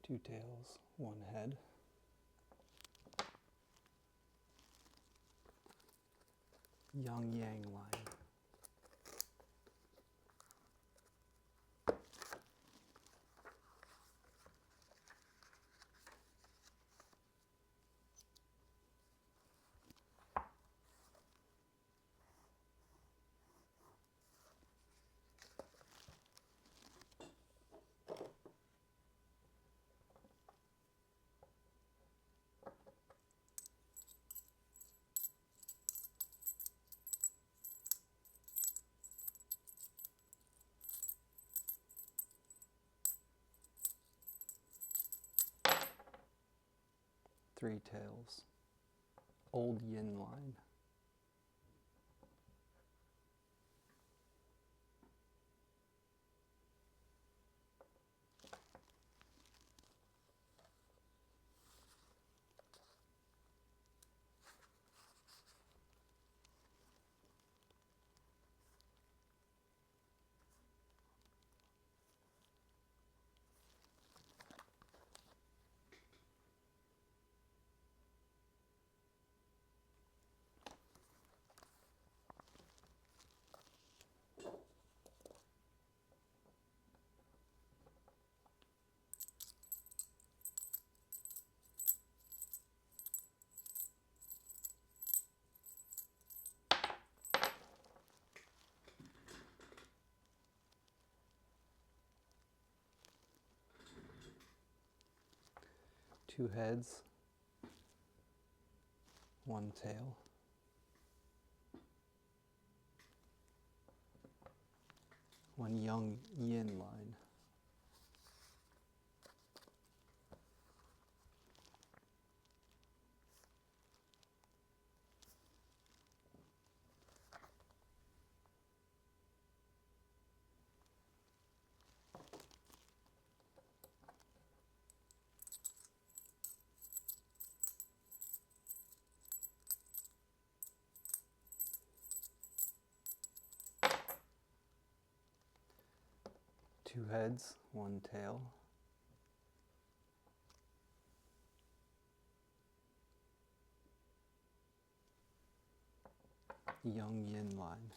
2 tails, 1 head. Yang-yang line. Three tails, old yin line. Two heads, one tail. One yang yin line. Two heads, one tail. Yang yin line.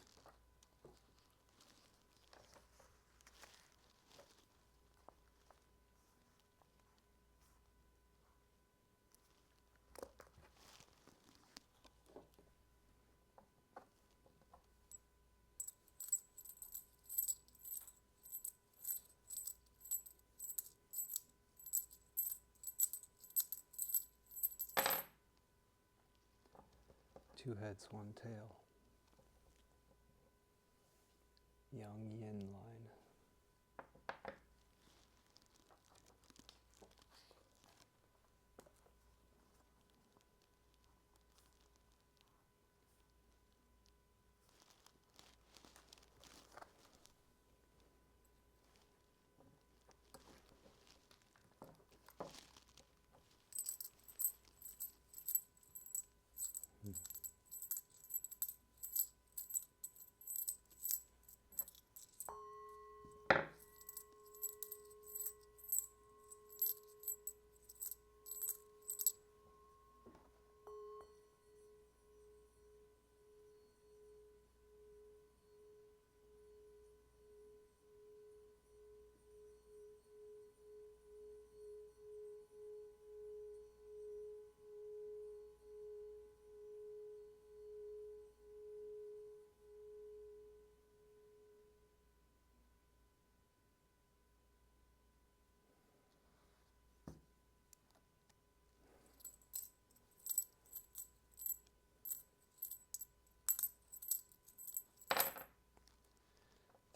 Two heads, one tail. Yang yin line.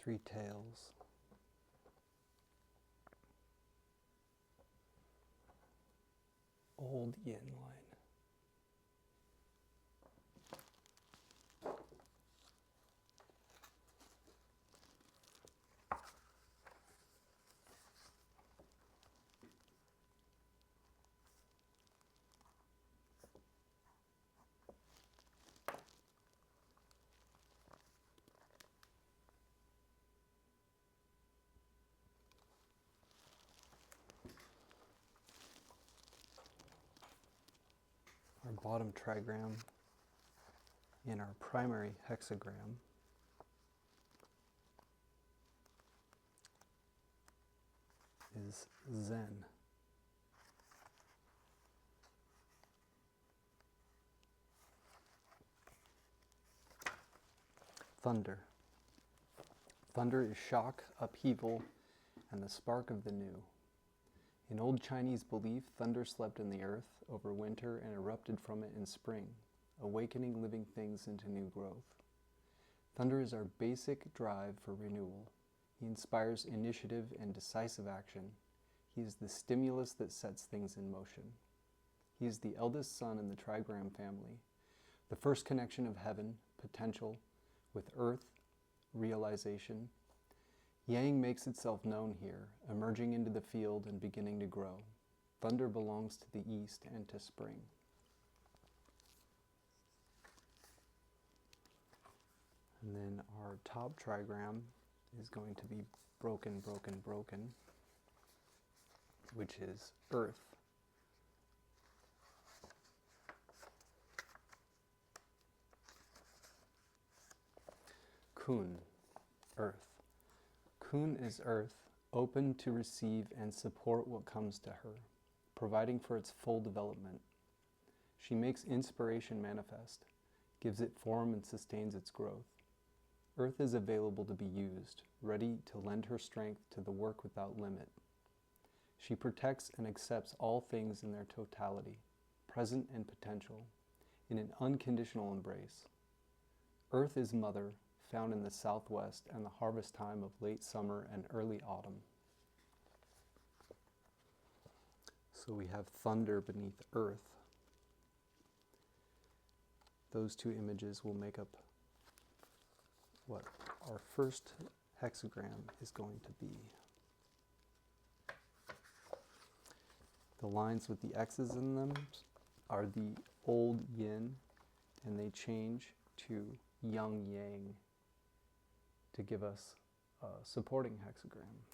Three tails. Old yin line. bottom trigram in our primary hexagram is Zen. Thunder. Thunder is shock, upheaval, and the spark of the new. In old Chinese belief, thunder slept in the earth over winter and erupted from it in spring, awakening living things into new growth. Thunder is our basic drive for renewal. He inspires initiative and decisive action. He is the stimulus that sets things in motion. He is the eldest son in the trigram family, the first connection of heaven, potential, with earth, realization. Yang makes itself known here, emerging into the field and beginning to grow. Thunder belongs to the east and to spring. And then our top trigram is going to be broken, broken, broken, which is earth. Kun, earth. Kun is earth, open to receive and support what comes to her, providing for its full development. She makes inspiration manifest, gives it form and sustains its growth. Earth is available to be used, ready to lend her strength to the work without limit. She protects and accepts all things in their totality, present and potential, in an unconditional embrace. Earth is mother, found in the southwest and the harvest time of late summer and early autumn. So we have thunder beneath earth. Those two images will make up what our first hexagram is going to be. The lines with the X's in them are the old yin, and they change to young yang to give us a supporting hexagram.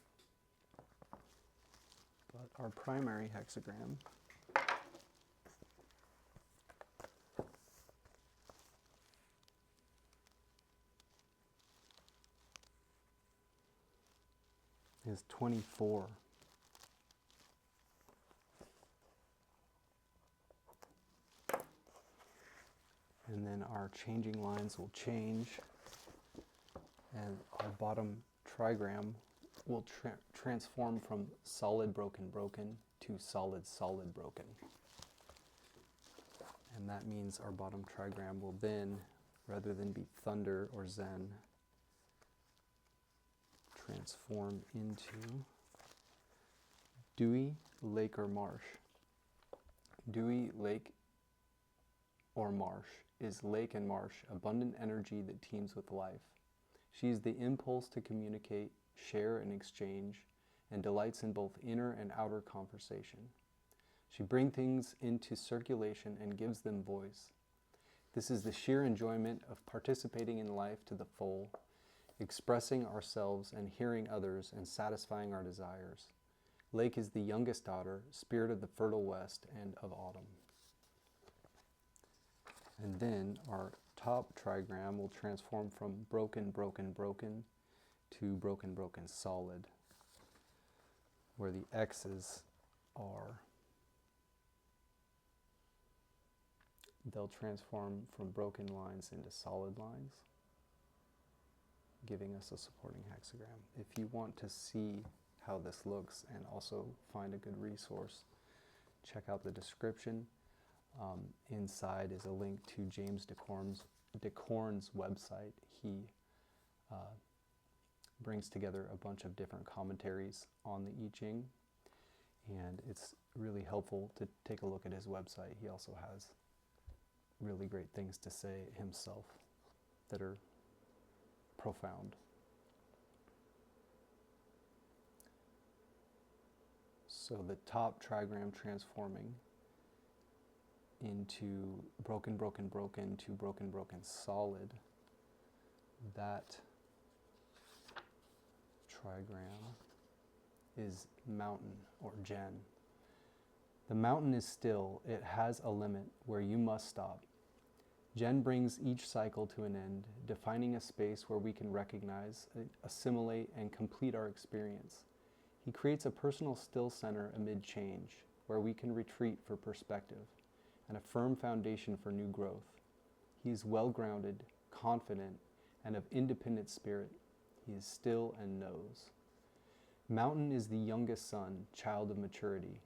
But our primary hexagram is 24. And then our changing lines will change, and our bottom trigram will transform from solid, broken, broken to solid, solid, broken. And that means our bottom trigram will then, rather than be thunder or Zen, transform into dewy, lake, or marsh. Dewy, lake, or marsh is lake and marsh, abundant energy that teems with life. She is the impulse to communicate, share, and exchange, and delights in both inner and outer conversation. She brings things into circulation and gives them voice. This is the sheer enjoyment of participating in life to the full, expressing ourselves and hearing others and satisfying our desires. Lake is the youngest daughter, spirit of the fertile west and of autumn. And then our top trigram will transform from broken, broken, broken to broken, broken, solid, where the X's are. They'll transform from broken lines into solid lines, giving us a supporting hexagram. If you want to see how this looks and also find a good resource, check out the description. Inside is a link to James Dekorne's website. He brings together a bunch of different commentaries on the I Ching, and it's really helpful to take a look at his website. He also has really great things to say himself that are profound. So the top trigram transforming into broken, broken, broken to broken, broken, solid. That trigram is mountain or Jen. The mountain is still, it has a limit where you must stop. Jen brings each cycle to an end, defining a space where we can recognize, assimilate, and complete our experience. He creates a personal still center amid change, where we can retreat for perspective, and a firm foundation for new growth. He is well-grounded, confident, and of independent spirit. He is still and knows. Mountain is the youngest son, child of maturity.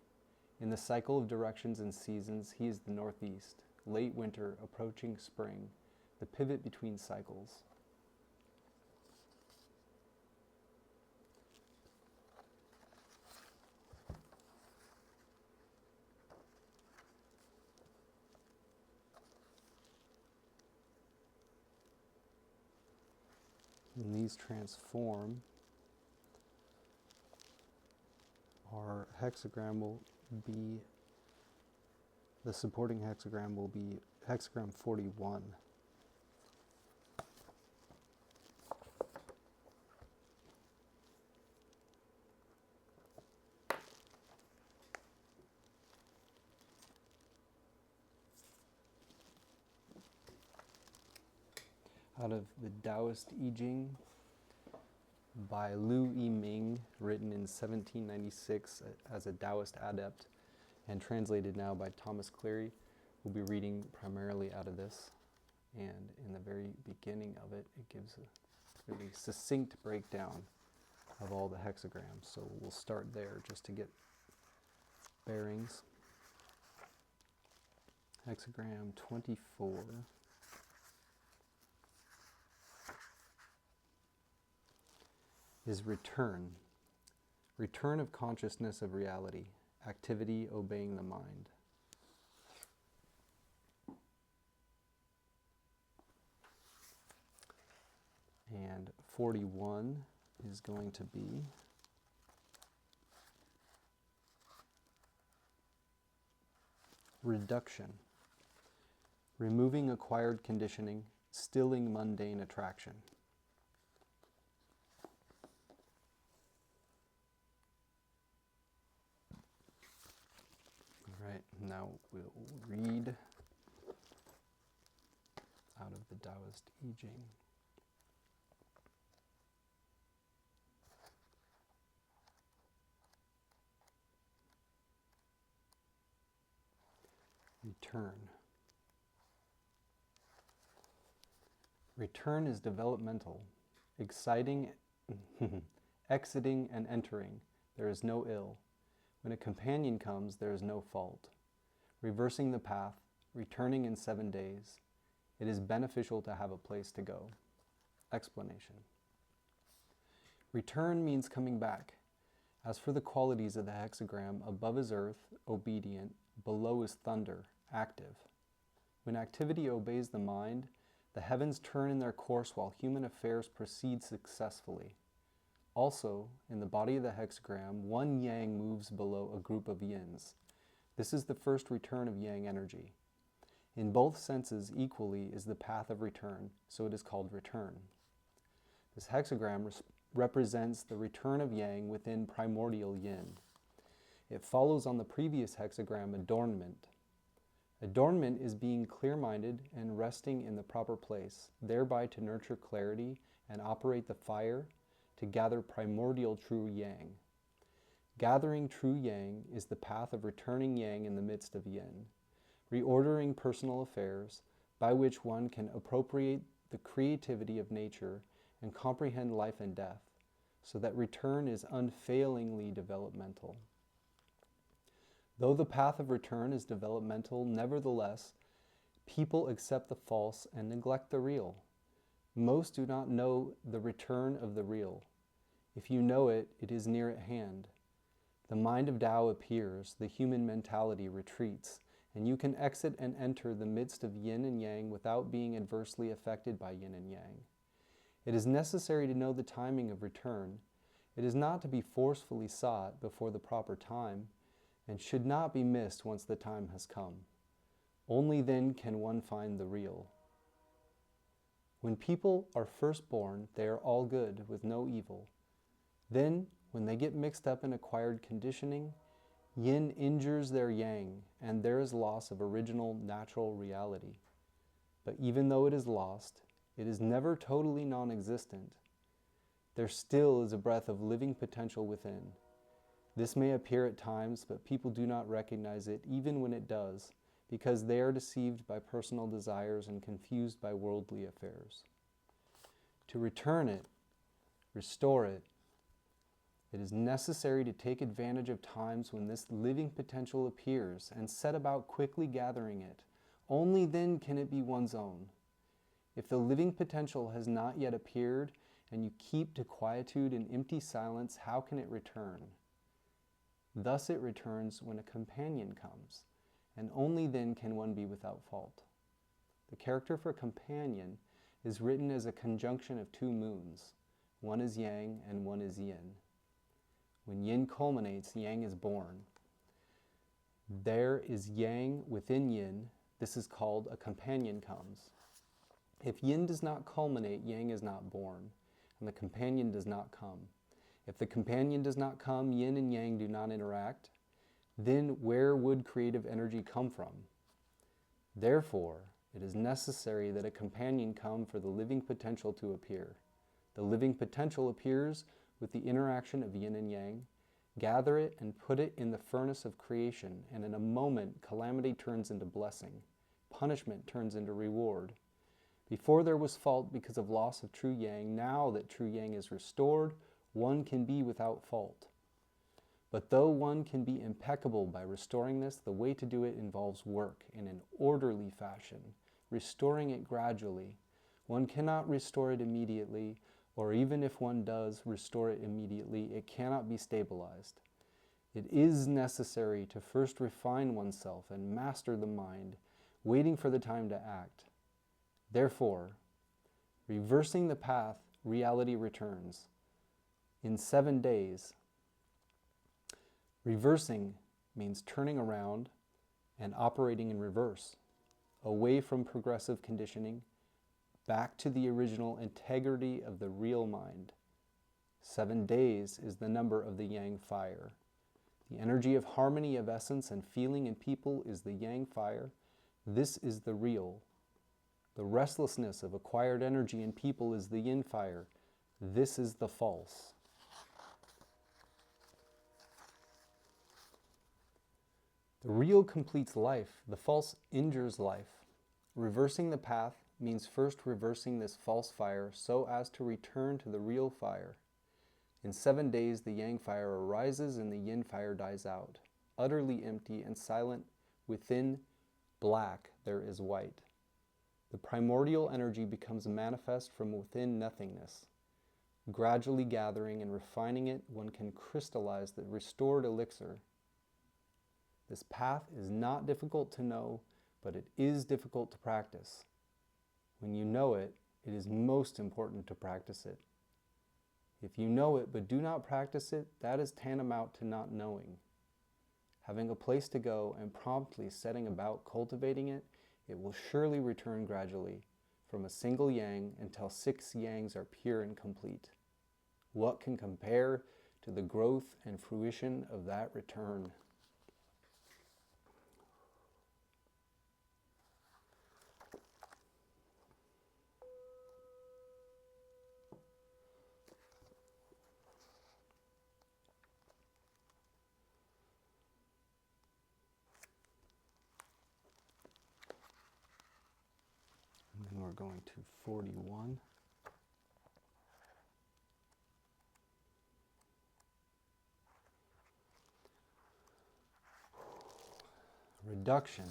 In the cycle of directions and seasons, he is the northeast, late winter, approaching spring, the pivot between cycles. When these transform, our hexagram will be, the supporting hexagram will be hexagram 41. Out of the Taoist I-ming by I-ming, written in 1796 as a Taoist adept and translated now by Thomas Cleary. We'll be reading primarily out of this, and in the very beginning of it, it gives a really succinct breakdown of all the hexagrams. So we'll start there just to get bearings. Hexagram 24. Is return. Return of consciousness of reality, activity obeying the mind. And 41 is going to be reduction. Removing acquired conditioning, stilling mundane attraction. Right, now we'll read out of the Taoist I-ming. Return. Return is developmental, exciting, exiting and entering. There is no ill. When a companion comes, there is no fault. Reversing the path, returning in 7 days. It is beneficial to have a place to go. Explanation. Return means coming back. As for the qualities of the hexagram, above is earth, obedient, below is thunder, active. When activity obeys the mind, the heavens turn in their course while human affairs proceed successfully. Also, in the body of the hexagram, one yang moves below a group of yins. This is the first return of yang energy. In both senses equally is the path of return, so it is called return. This hexagram represents the return of yang within primordial yin. It follows on the previous hexagram adornment. Adornment is being clear-minded and resting in the proper place, thereby to nurture clarity and operate the fire to gather primordial true yang. Gathering true yang is the path of returning yang in the midst of yin, reordering personal affairs by which one can appropriate the creativity of nature and comprehend life and death, so that return is unfailingly developmental. Though the path of return is developmental, nevertheless, people accept the false and neglect the real. Most do not know the return of the real. If you know it, it is near at hand. The mind of Tao appears, the human mentality retreats, and you can exit and enter the midst of yin and yang without being adversely affected by yin and yang. It is necessary to know the timing of return. It is not to be forcefully sought before the proper time, and should not be missed once the time has come. Only then can one find the real. When people are first born, they are all good, with no evil. Then, when they get mixed up in acquired conditioning, Yin injures their yang, and there is loss of original natural reality. But even though it is lost, it is never totally non-existent. There still is a breath of living potential within. This may appear at times, but people do not recognize it even when it does, because they are deceived by personal desires and confused by worldly affairs. To return it, restore it, it is necessary to take advantage of times when this living potential appears and set about quickly gathering it. Only then can it be one's own. If the living potential has not yet appeared and you keep to quietude and empty silence, how can it return? Thus it returns when a companion comes, and only then can one be without fault. The character for companion is written as a conjunction of two moons. One is yang and one is yin. When yin culminates, yang is born. There is yang within yin. This is called a companion comes. If yin does not culminate, yang is not born, and the companion does not come. If the companion does not come, yin and yang do not interact. Then where would creative energy come from? Therefore, it is necessary that a companion come for the living potential to appear. The living potential appears with the interaction of yin and yang. Gather it and put it in the furnace of creation, and in a moment calamity turns into blessing. Punishment turns into reward. Before there was fault because of loss of true yang. Now that true yang is restored, one can be without fault. But though one can be impeccable by restoring this, the way to do it involves work in an orderly fashion, restoring it gradually. One cannot restore it immediately, or even if one does restore it immediately, it cannot be stabilized. It is necessary to first refine oneself and master the mind, waiting for the time to act. Therefore, reversing the path, reality returns. In 7 days, reversing means turning around and operating in reverse, away from progressive conditioning, back to the original integrity of the real mind. 7 days is the number of the yang fire. The energy of harmony of essence and feeling in people is the yang fire. This is the real. The restlessness of acquired energy in people is the yin fire. This is the false. The real completes life. The false injures life. Reversing the path means first reversing this false fire so as to return to the real fire. In 7 days, the yang fire arises and the yin fire dies out. Utterly empty and silent, within black there is white. The primordial energy becomes manifest from within nothingness. Gradually gathering and refining it, one can crystallize the restored elixir. This path is not difficult to know, but it is difficult to practice. When you know it, it is most important to practice it. If you know it but do not practice it, that is tantamount to not knowing. Having a place to go and promptly setting about cultivating it, it will surely return gradually, from a single yang until 6 yangs are pure and complete. What can compare to the growth and fruition of that return? And then we're going to 41. Reduction.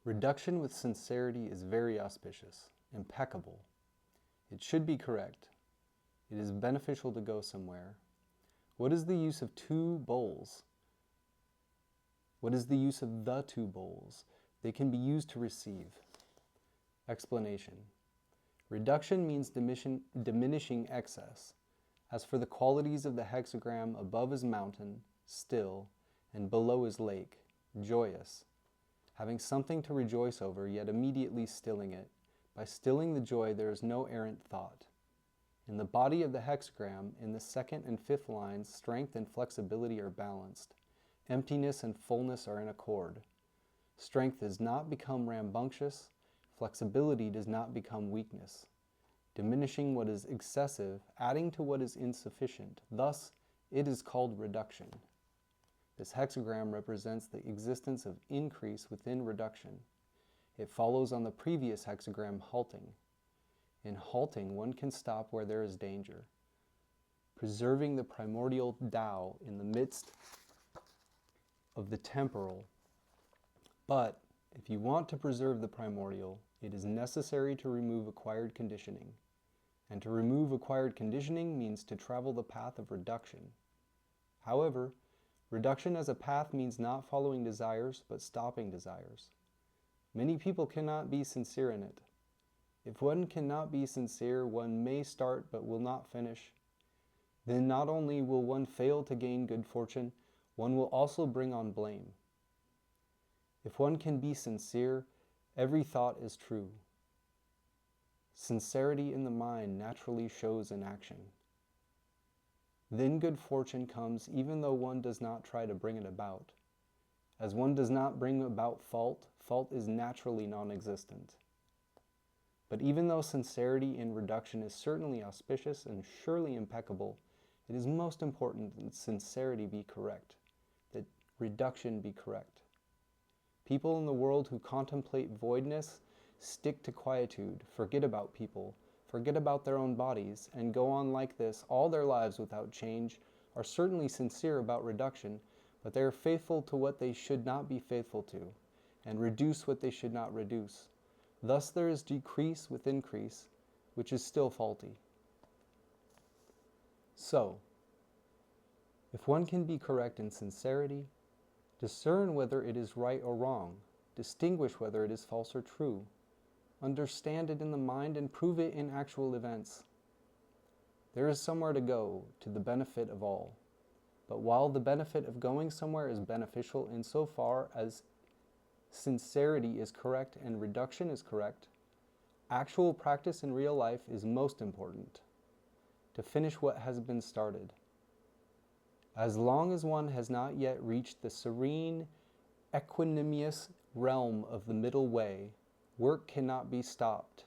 Reduction with sincerity is very auspicious, impeccable. It should be correct. It is beneficial to go somewhere. What is the use of 2 bowls? What is the use of the 2 bowls? They can be used to receive. Explanation. Reduction means diminishing excess. As for the qualities of the hexagram, above is mountain, still, and below is lake, joyous. Having something to rejoice over, yet immediately stilling it. By stilling the joy, there is no errant thought. In the body of the hexagram, in the second and fifth lines, strength and flexibility are balanced. Emptiness and fullness are in accord. Strength does not become rambunctious. Flexibility does not become weakness, diminishing what is excessive, adding to what is insufficient. Thus, it is called reduction. This hexagram represents the existence of increase within reduction. It follows on the previous hexagram, halting. In halting, one can stop where there is danger, preserving the primordial Tao in the midst of the temporal. But if you want to preserve the primordial, it is necessary to remove acquired conditioning. And to remove acquired conditioning means to travel the path of reduction. However, reduction as a path means not following desires, but stopping desires. Many people cannot be sincere in it. If one cannot be sincere, one may start but will not finish. Then not only will one fail to gain good fortune, one will also bring on blame. If one can be sincere, every thought is true. Sincerity in the mind naturally shows in action. Then good fortune comes even though one does not try to bring it about. As one does not bring about fault, fault is naturally non-existent. But even though sincerity in reduction is certainly auspicious and surely impeccable, it is most important that sincerity be correct, that reduction be correct. People in the world who contemplate voidness stick to quietude, forget about people, forget about their own bodies, and go on like this all their lives without change, are certainly sincere about reduction, but they are faithful to what they should not be faithful to, and reduce what they should not reduce. Thus there is decrease with increase, which is still faulty. So, if one can be correct in sincerity, discern whether it is right or wrong, distinguish whether it is false or true, understand it in the mind and prove it in actual events, there is somewhere to go to the benefit of all. But while the benefit of going somewhere is beneficial insofar as sincerity is correct and reduction is correct, actual practice in real life is most important, to finish what has been started. As long as one has not yet reached the serene, equanimous realm of the middle way, work cannot be stopped.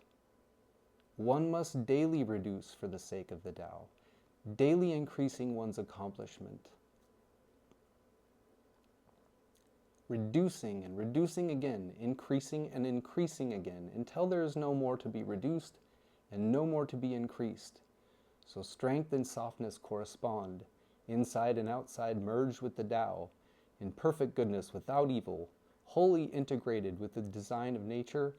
One must daily reduce for the sake of the Tao, daily increasing one's accomplishment. Reducing and reducing again, increasing and increasing again, until there is no more to be reduced and no more to be increased. So strength and softness correspond, inside and outside merged with the Tao, in perfect goodness without evil, wholly integrated with the design of nature.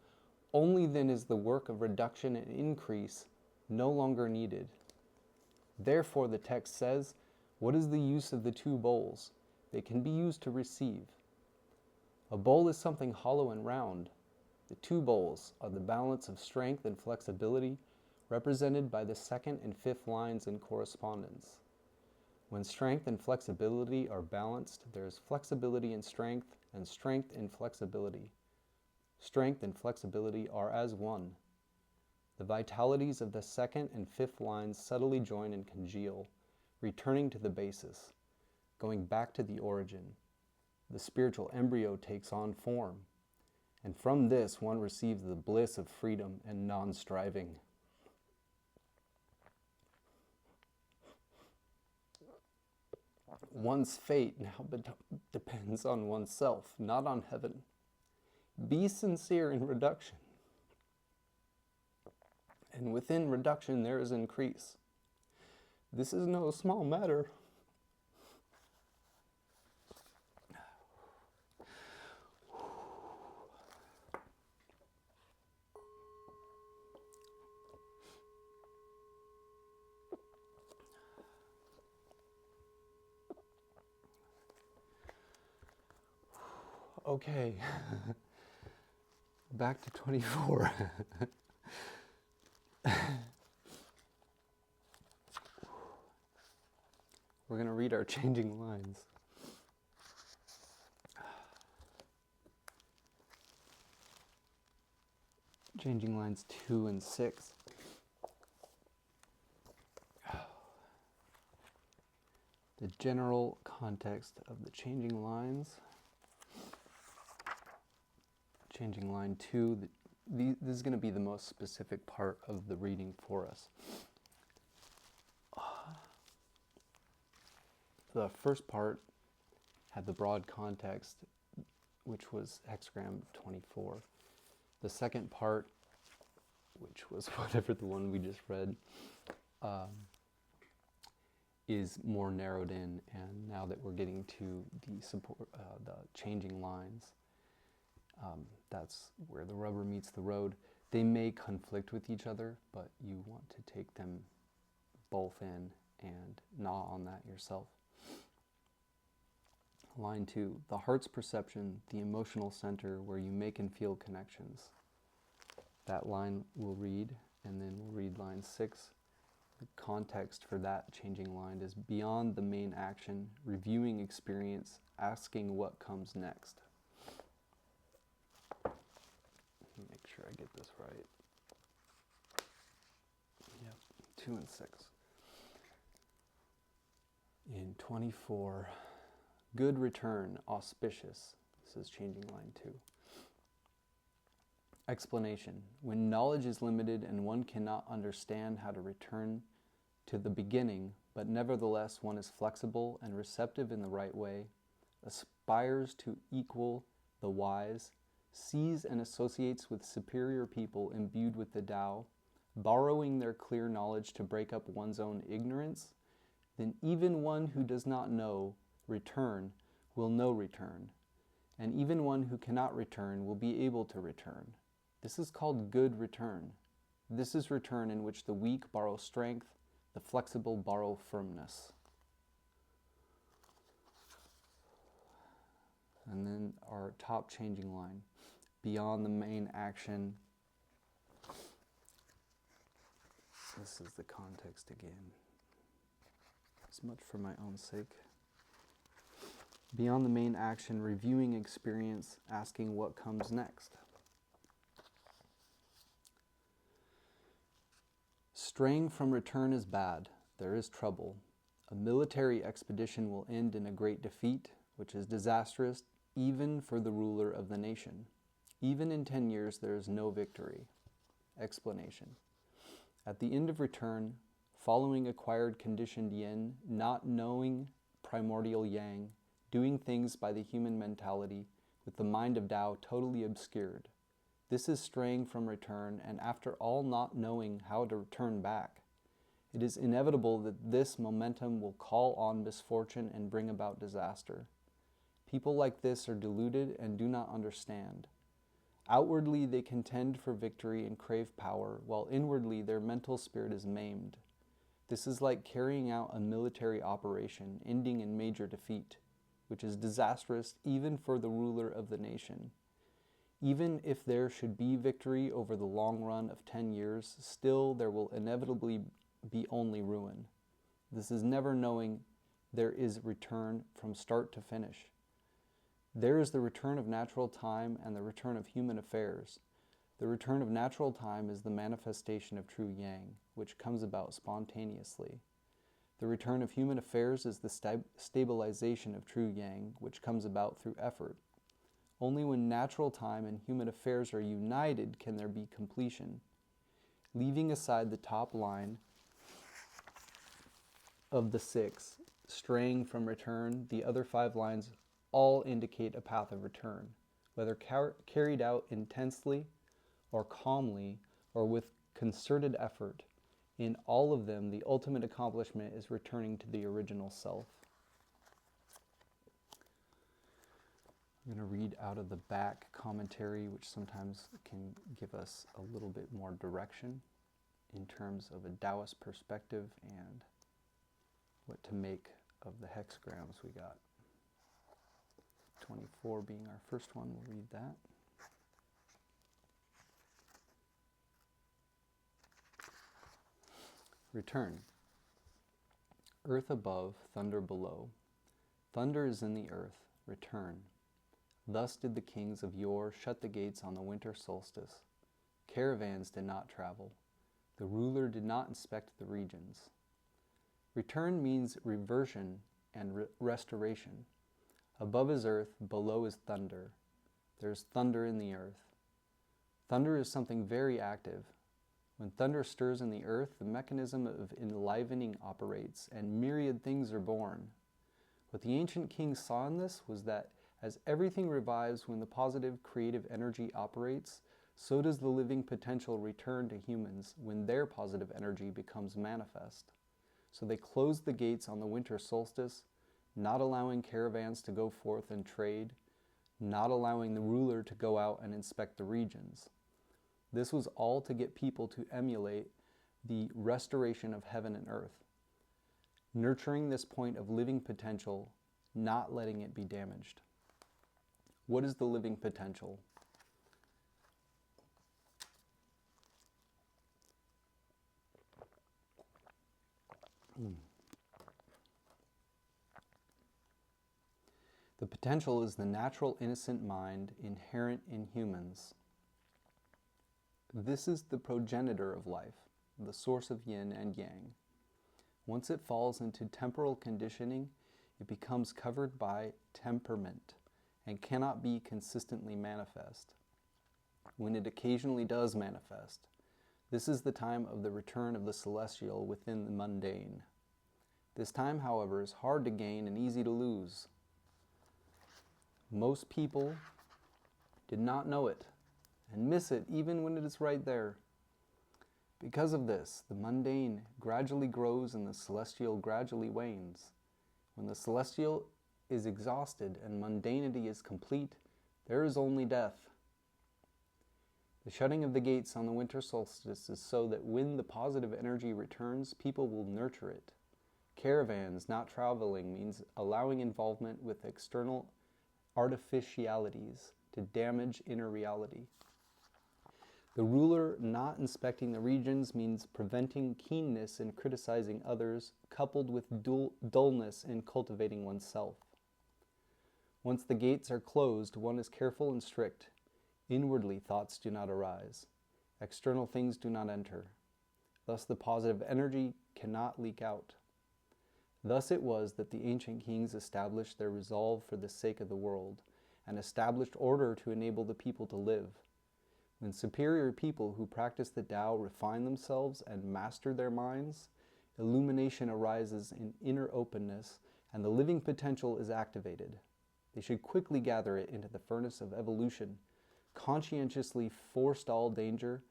Only then is the work of reduction and increase no longer needed. Therefore the text says, what is the use of the two bowls? They can be used to receive. A bowl is something hollow and round. The two bowls are the balance of strength and flexibility, represented by the second and fifth lines in correspondence. When strength and flexibility are balanced, there is flexibility in strength and strength in flexibility. Strength and flexibility are as one. The vitalities of the second and fifth lines subtly join and congeal, returning to the basis, going back to the origin. The spiritual embryo takes on form, and from this one receives the bliss of freedom and non-striving. One's fate now depends on oneself, not on heaven. Be sincere in reduction, and within reduction there is increase. This is no small matter. Okay, back to 24. We're going to read our changing lines. Changing lines 2 and 6. general context of the changing lines. Changing line 2, this is going to be the most specific part of the reading for us. The first part had the broad context, which was hexagram 24. The second part, which was whatever the one we just read, is more narrowed in, and now that we're getting to the changing lines, that's where the rubber meets the road. They may conflict with each other, but you want to take them both in and gnaw on that yourself. Line 2, the heart's perception, the emotional center where you make and feel connections. That line we'll read, and then we'll read line 6. The context for that changing line is beyond the main action, reviewing experience, asking what comes next. Let me make sure I get this right. Yep, 2 and 6. In 24, good return, auspicious. This is changing line 2. Explanation. When knowledge is limited and one cannot understand how to return to the beginning, but nevertheless one is flexible and receptive in the right way, aspires to equal the wise, sees and associates with superior people imbued with the Tao, borrowing their clear knowledge to break up one's own ignorance, then even one who does not know return will know return, and even one who cannot return will be able to return. This is called good return. This is return in which the weak borrow strength, the flexible borrow firmness. And then our top changing line, beyond the main action. This is the context again. As much for my own sake. Beyond the main action, reviewing experience, asking what comes next. Straying from return is bad. There is trouble. A military expedition will end in a great defeat, which is disastrous even for the ruler of the nation. Even in 10 years, there is no victory. Explanation. At the end of return, following acquired conditioned yin, not knowing primordial yang, doing things by the human mentality, with the mind of Tao totally obscured. This is straying from return, and after all not knowing how to return back. It is inevitable that this momentum will call on misfortune and bring about disaster. People like this are deluded and do not understand. Outwardly they contend for victory and crave power, while inwardly their mental spirit is maimed. This is like carrying out a military operation ending in major defeat, which is disastrous even for the ruler of the nation. Even if there should be victory over the long run of 10 years, still there will inevitably be only ruin. This is never knowing there is return from start to finish. There is the return of natural time and the return of human affairs. The return of natural time is the manifestation of true yang, which comes about spontaneously. The return of human affairs is the stabilization of true yang, which comes about through effort. Only when natural time and human affairs are united can there be completion. Leaving aside the top line of the 6, straying from return, the other 5 lines all indicate a path of return, whether carried out intensely or calmly or with concerted effort. In all of them, the ultimate accomplishment is returning to the original self. I'm going to read out of the back commentary, which sometimes can give us a little bit more direction in terms of a Taoist perspective and what to make of the hexagrams we got. 24 being our first one, we'll read that. Return. Earth above, thunder below. Thunder is in the earth. Return. Thus did the kings of yore shut the gates on the winter solstice. Caravans did not travel. The ruler did not inspect the regions. Return means reversion and restoration. Above is earth, below is thunder. There's thunder in the earth. Thunder is something very active. When thunder stirs in the earth, the mechanism of enlivening operates, and myriad things are born. What the ancient kings saw in this was that as everything revives when the positive creative energy operates, so does the living potential return to humans when their positive energy becomes manifest. So they closed the gates on the winter solstice, not allowing caravans to go forth and trade, not allowing the ruler to go out and inspect the regions. This was all to get people to emulate the restoration of heaven and earth, nurturing this point of living potential, not letting it be damaged. What is the living potential? The potential is the natural innocent mind inherent in humans. This is the progenitor of life, the source of yin and yang. Once it falls into temporal conditioning, it becomes covered by temperament and cannot be consistently manifest. When it occasionally does manifest, this is the time of the return of the celestial within the mundane. This time, however, is hard to gain and easy to lose. Most people did not know it and miss it even when it is right there. Because of this, the mundane gradually grows and the celestial gradually wanes. When the celestial is exhausted and mundanity is complete, there is only death. The shutting of the gates on the winter solstice is so that when the positive energy returns, people will nurture it. Caravans not traveling means allowing involvement with external artificialities to damage inner reality. The ruler not inspecting the regions means preventing keenness in criticizing others, coupled with dullness in cultivating oneself. Once the gates are closed, one is careful and strict. Inwardly, thoughts do not arise. External things do not enter. Thus, the positive energy cannot leak out. Thus it was that the ancient kings established their resolve for the sake of the world, and established order to enable the people to live. When superior people who practice the Tao refine themselves and master their minds, illumination arises in inner openness, and the living potential is activated. They should quickly gather it into the furnace of evolution, conscientiously forestall danger,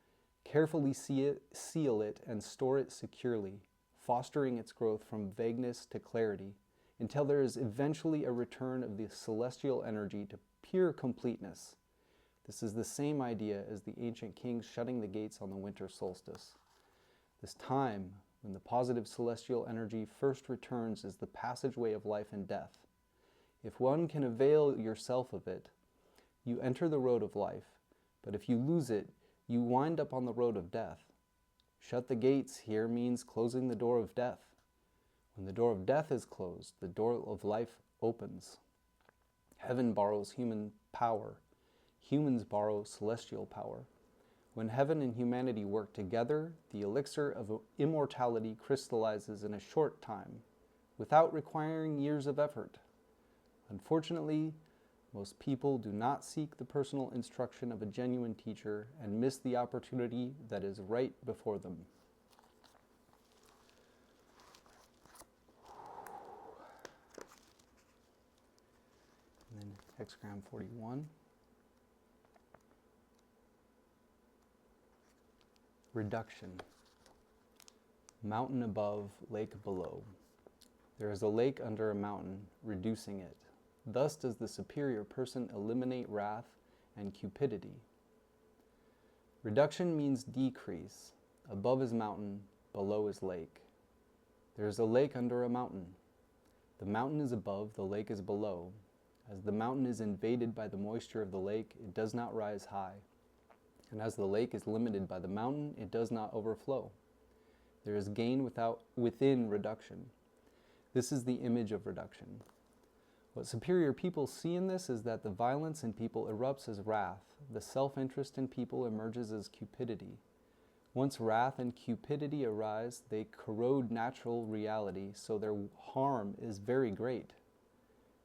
carefully seal it and store it securely, fostering its growth from vagueness to clarity, until there is eventually a return of the celestial energy to pure completeness. This is the same idea as the ancient kings shutting the gates on the winter solstice. This time, when the positive celestial energy first returns, is the passageway of life and death. If one can avail yourself of it, you enter the road of life, but if you lose it, you wind up on the road of death. Shut the gates here means closing the door of death. When the door of death is closed, the door of life opens. Heaven borrows human power. Humans borrow celestial power. When heaven and humanity work together, the elixir of immortality crystallizes in a short time, without requiring years of effort. Unfortunately, most people do not seek the personal instruction of a genuine teacher and miss the opportunity that is right before them. And then Hexagram 41. Reduction. Mountain above, lake below. There is a lake under a mountain, reducing it. Thus does the superior person eliminate wrath and cupidity. Reduction means decrease. Above is mountain, below is lake. There is a lake under a mountain. The mountain is above, the lake is below. As the mountain is invaded by the moisture of the lake, it does not rise high. And as the lake is limited by the mountain, it does not overflow. There is gain within reduction. This is the image of reduction. What superior people see in this is that the violence in people erupts as wrath, the self-interest in people emerges as cupidity. Once wrath and cupidity arise, they corrode natural reality, so their harm is very great.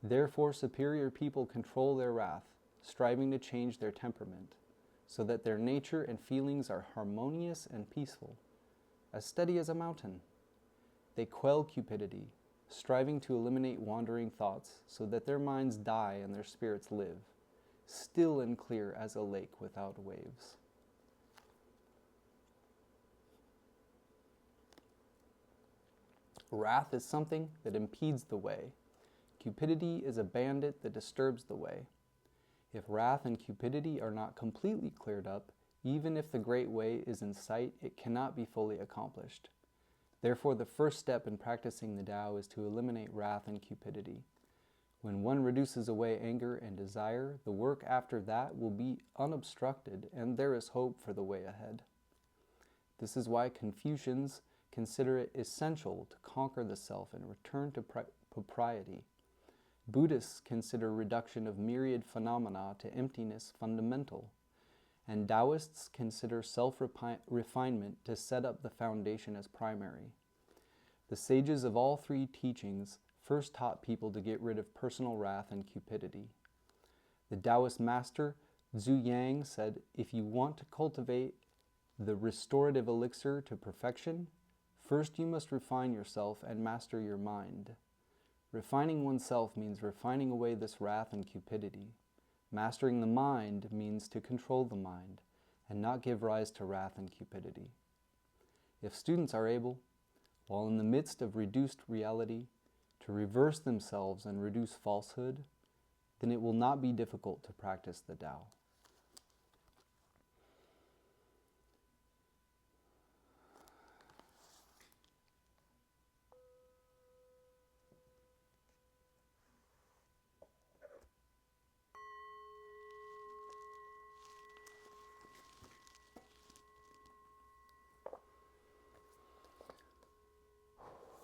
Therefore, superior people control their wrath, striving to change their temperament, so that their nature and feelings are harmonious and peaceful, as steady as a mountain. They quell cupidity, striving to eliminate wandering thoughts, so that their minds die and their spirits live, still and clear as a lake without waves. Wrath is something that impedes the way. Cupidity is a bandit that disturbs the way. If wrath and cupidity are not completely cleared up, even if the great way is in sight, it cannot be fully accomplished. Therefore, the first step in practicing the Tao is to eliminate wrath and cupidity. When one reduces away anger and desire, the work after that will be unobstructed, and there is hope for the way ahead. This is why Confucians consider it essential to conquer the self and return to propriety. Buddhists consider reduction of myriad phenomena to emptiness fundamental, and Taoists consider self-refinement to set up the foundation as primary. The sages of all three teachings first taught people to get rid of personal wrath and cupidity. The Taoist master Zhu Yang said, if you want to cultivate the restorative elixir to perfection, first you must refine yourself and master your mind. Refining oneself means refining away this wrath and cupidity. Mastering the mind means to control the mind and not give rise to wrath and cupidity. If students are able, while in the midst of reduced reality, to reverse themselves and reduce falsehood, then it will not be difficult to practice the Tao.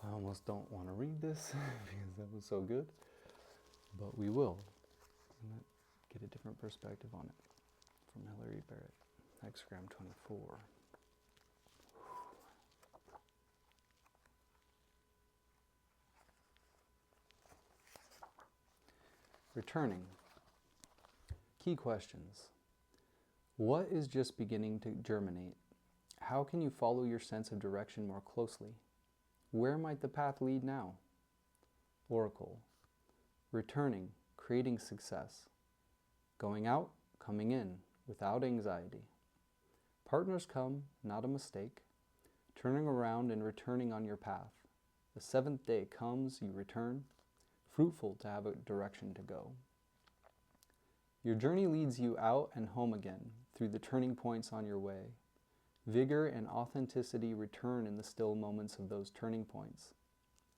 I almost don't want to read this because that was so good, but we will. Get a different perspective on it from Hilary Barrett, Hexagram 24. Returning. Key questions. What is just beginning to germinate? How can you follow your sense of direction more closely? Where might the path lead now? Oracle. Returning, creating success. Going out, coming in, without anxiety. Partners come, not a mistake. Turning around and returning on your path. The seventh day comes, you return, fruitful to have a direction to go. Your journey leads you out and home again through the turning points on your way. Vigor and authenticity return in the still moments of those turning points.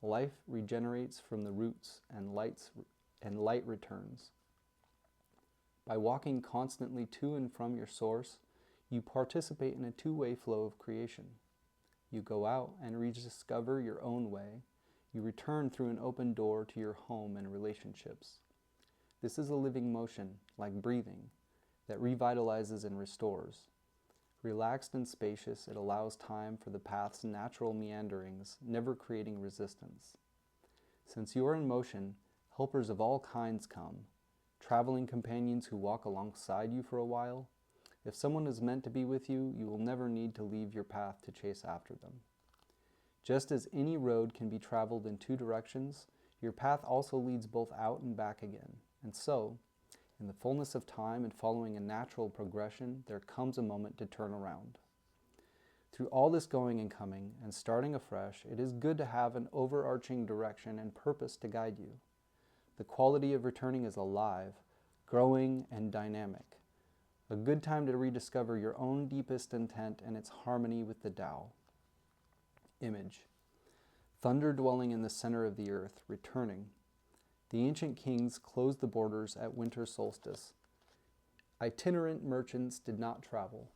Life regenerates from the roots and light returns. By walking constantly to and from your source, you participate in a two-way flow of creation. You go out and rediscover your own way. You return through an open door to your home and relationships. This is a living motion, like breathing, that revitalizes and restores. Relaxed and spacious, it allows time for the path's natural meanderings, never creating resistance. Since you are in motion, helpers of all kinds come, traveling companions who walk alongside you for a while. If someone is meant to be with you, you will never need to leave your path to chase after them. Just as any road can be traveled in two directions, your path also leads both out and back again. And so, in the fullness of time and following a natural progression, there comes a moment to turn around. Through all this going and coming and starting afresh, it is good to have an overarching direction and purpose to guide you. The quality of returning is alive, growing, and dynamic. A good time to rediscover your own deepest intent and its harmony with the Tao. Image. Thunder dwelling in the center of the earth, returning. The ancient kings closed the borders at winter solstice. Itinerant merchants did not travel.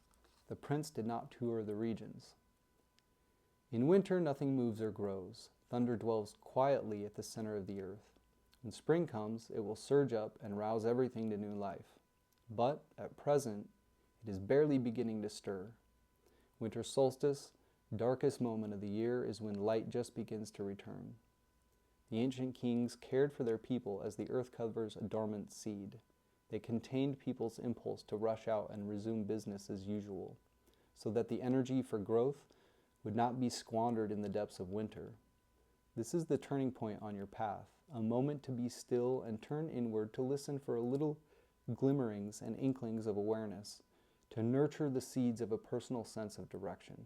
The prince did not tour the regions. In winter, nothing moves or grows. Thunder dwells quietly at the center of the earth. When spring comes, it will surge up and rouse everything to new life. But, at present, it is barely beginning to stir. Winter solstice, darkest moment of the year, is when light just begins to return. The ancient kings cared for their people as the earth covers a dormant seed. They contained people's impulse to rush out and resume business as usual, so that the energy for growth would not be squandered in the depths of winter. This is the turning point on your path, a moment to be still and turn inward to listen for a little glimmerings and inklings of awareness, to nurture the seeds of a personal sense of direction.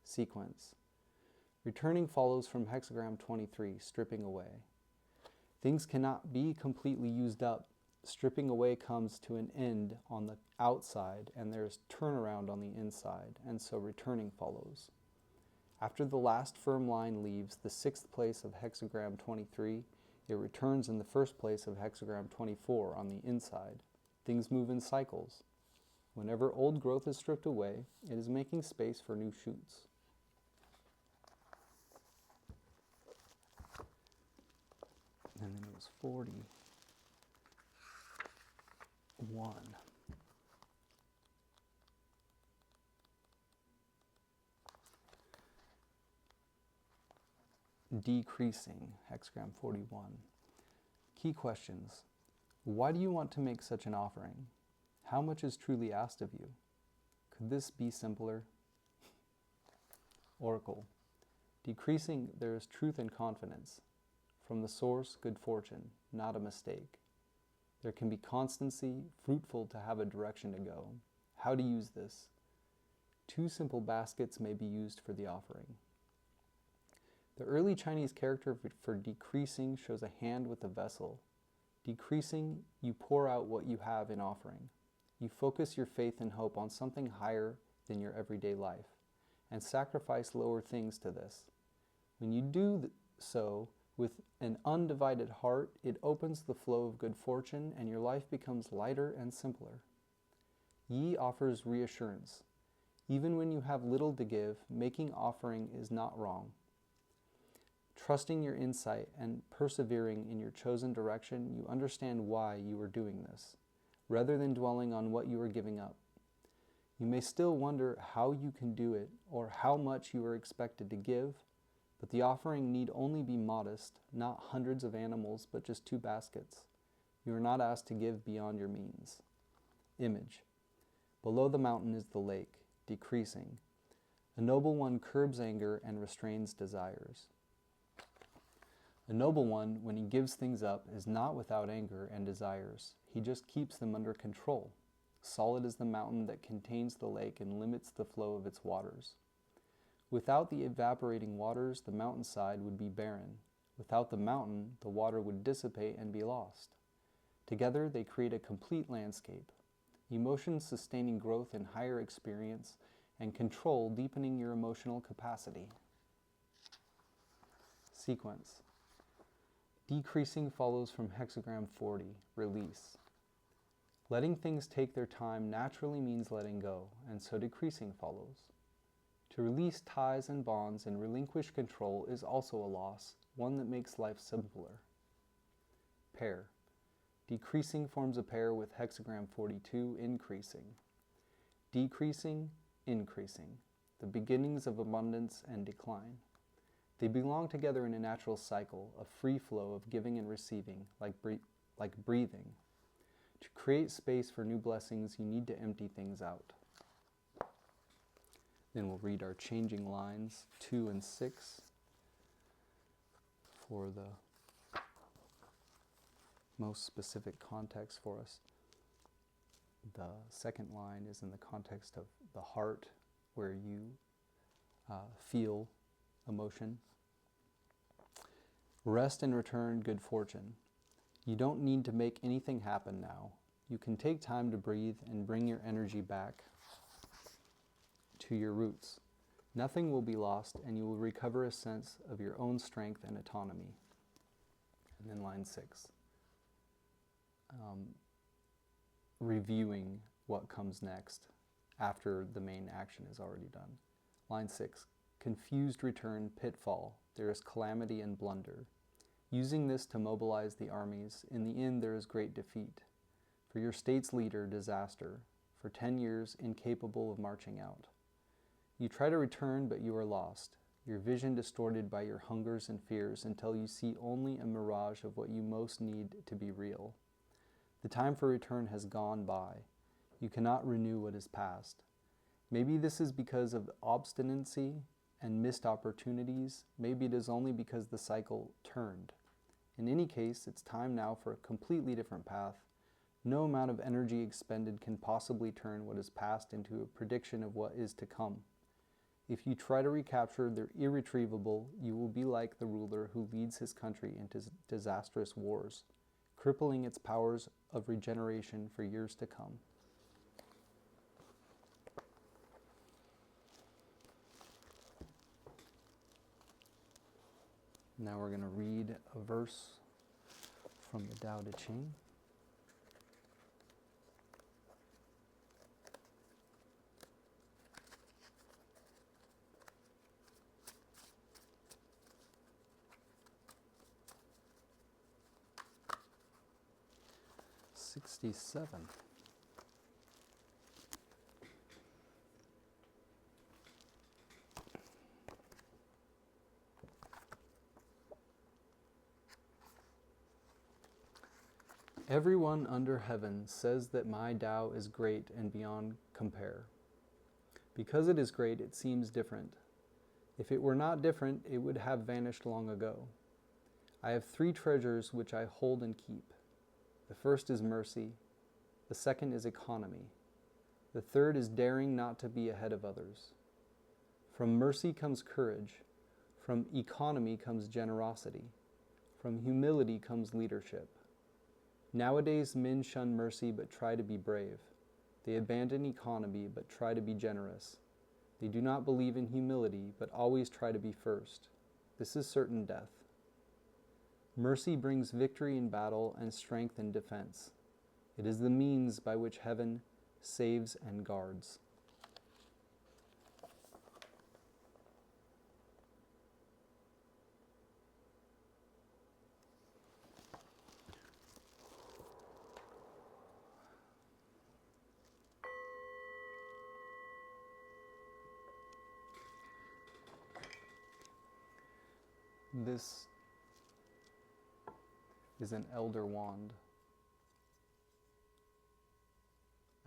Sequence. Returning follows from Hexagram 23, stripping away. Things cannot be completely used up. Stripping away comes to an end on the outside, and there's turnaround on the inside, and so returning follows. After the last firm line leaves the 6th place of Hexagram 23, it returns in the 1st place of Hexagram 24 on the inside. Things move in cycles. Whenever old growth is stripped away, it is making space for new shoots. And then it was 41. Decreasing, Hexagram 41. Key questions. Why do you want to make such an offering? How much is truly asked of you? Could this be simpler? Oracle. Decreasing, there is truth and confidence. From the source, good fortune, not a mistake. There can be constancy, fruitful to have a direction to go. How to use this? 2 simple baskets may be used for the offering. The early Chinese character for decreasing shows a hand with a vessel. Decreasing, you pour out what you have in offering. You focus your faith and hope on something higher than your everyday life, and sacrifice lower things to this. When you do so with an undivided heart, it opens the flow of good fortune, and your life becomes lighter and simpler. Yi offers reassurance. Even when you have little to give, making offering is not wrong. Trusting your insight and persevering in your chosen direction, you understand why you are doing this, rather than dwelling on what you are giving up. You may still wonder how you can do it or how much you are expected to give, but the offering need only be modest, not hundreds of animals, but just 2 baskets. You are not asked to give beyond your means. Image. Below the mountain is the lake, decreasing. A noble one curbs anger and restrains desires. A noble one, when he gives things up, is not without anger and desires. He just keeps them under control. Solid is the mountain that contains the lake and limits the flow of its waters. Without the evaporating waters, the mountainside would be barren. Without the mountain, the water would dissipate and be lost. Together, they create a complete landscape. Emotions sustaining growth in higher experience, and control deepening your emotional capacity. Sequence. Decreasing follows from Hexagram 40, release. Letting things take their time naturally means letting go, and so decreasing follows. To release ties and bonds and relinquish control is also a loss, one that makes life simpler. Pair. Decreasing forms a pair with Hexagram 42, increasing. Decreasing, increasing. The beginnings of abundance and decline. They belong together in a natural cycle, a free flow of giving and receiving, like breathing. To create space for new blessings, you need to empty things out. Then we'll read our changing lines 2 and 6 for the most specific context for us. The second line is in the context of the heart, where you feel emotion. Rest and return good fortune. You don't need to make anything happen now. You can take time to breathe and bring your energy back to your roots. Nothing will be lost, and you will recover a sense of your own strength and autonomy. And then line 6. Reviewing what comes next after the main action is already done. Line 6. Confused return, pitfall. There is calamity and blunder. Using this to mobilize the armies, in the end there is great defeat. For your state's leader, disaster. For 10 years, incapable of marching out. You try to return, but you are lost, your vision distorted by your hungers and fears until you see only a mirage of what you most need to be real. The time for return has gone by. You cannot renew what is past. Maybe this is because of obstinacy and missed opportunities. Maybe it is only because the cycle turned. In any case, it's time now for a completely different path. No amount of energy expended can possibly turn what is past into a prediction of what is to come. If you try to recapture the irretrievable, you will be like the ruler who leads his country into disastrous wars, crippling its powers of regeneration for years to come. Now we're going to read a verse from the Tao Te Ching. '67. Everyone under heaven says that my Tao is great and beyond compare. Because it is great, it seems different. If it were not different, it would have vanished long ago. I have 3 treasures which I hold and keep. The first is mercy. The second is economy. The third is daring not to be ahead of others. From mercy comes courage. From economy comes generosity. From humility comes leadership. Nowadays, men shun mercy but try to be brave. They abandon economy but try to be generous. They do not believe in humility but always try to be first. This is certain death. Mercy brings victory in battle and strength in defense. It is the means by which heaven saves and guards. This is an elder wand.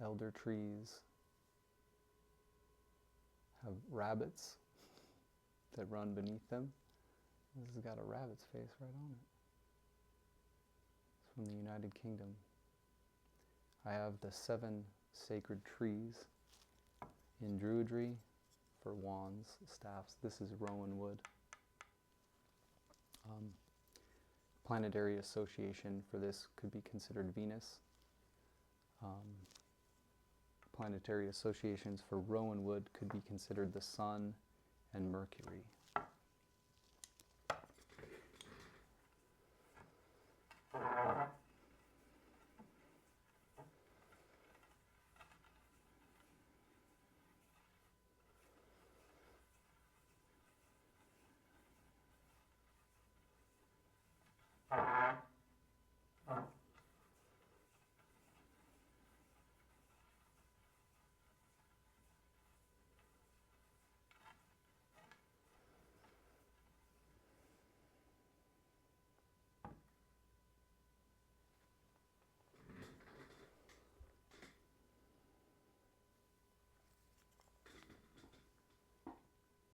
Elder trees have rabbits that run beneath them. This has got a rabbit's face right on it. It's from the United Kingdom. I have the 7 sacred trees in Druidry for wands, staffs. This is rowan wood. Planetary association for this could be considered Venus. Planetary associations for rowan wood could be considered the Sun and Mercury.